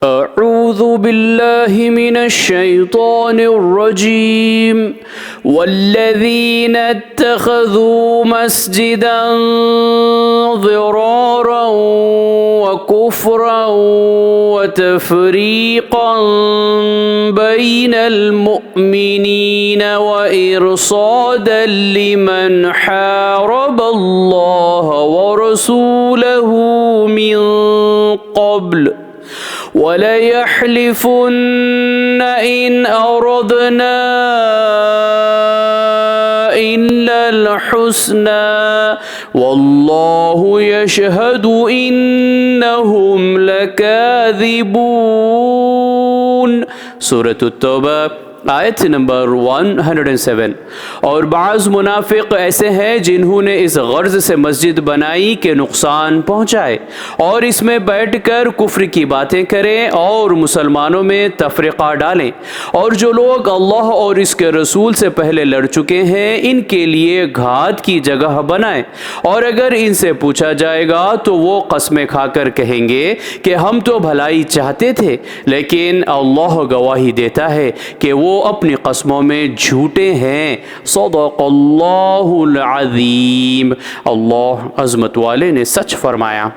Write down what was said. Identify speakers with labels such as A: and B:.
A: अऊज़ु बिल्लाहि मिनश शैतानिर रजीम वल्लज़ीना इत्तख़ज़ू मस्जिदन ज़िरारन व कुफ़रन व तफ़रीक़न बैनल मुअमिनीन व इरसादन लिमन हारबल्लाह व रसूलहू मिन क़ब्ल वलयहलिफुन्न इन अरदना इल्लल हुस्ना वल्लाहु यशहदु इन्नहुम लकाज़िबून। सूरत तौबा आयत नंबर 107। और बाज़ मुनाफिक ऐसे हैं जिन्होंने इस गर्ज से मस्जिद बनाई कि नुकसान पहुँचाए और इसमें बैठकर कुफ्र की बातें करें और मुसलमानों में तफरीक़ा डालें। और जो लोग अल्लाह और इसके रसूल से पहले लड़ चुके हैं इनके लिए घात की जगह बनाएं। और अगर इनसे पूछा जाएगा तो वो कस्में खाकर कहेंगे कि हम तो भलाई चाहते थे, लेकिन अल्लाह गवाही देता है कि वो अपनी कस्मों में झूठे हैं। सदक़ल्लाहुल अज़ीम। अल्लाह अज़मत वाले ने सच फरमाया।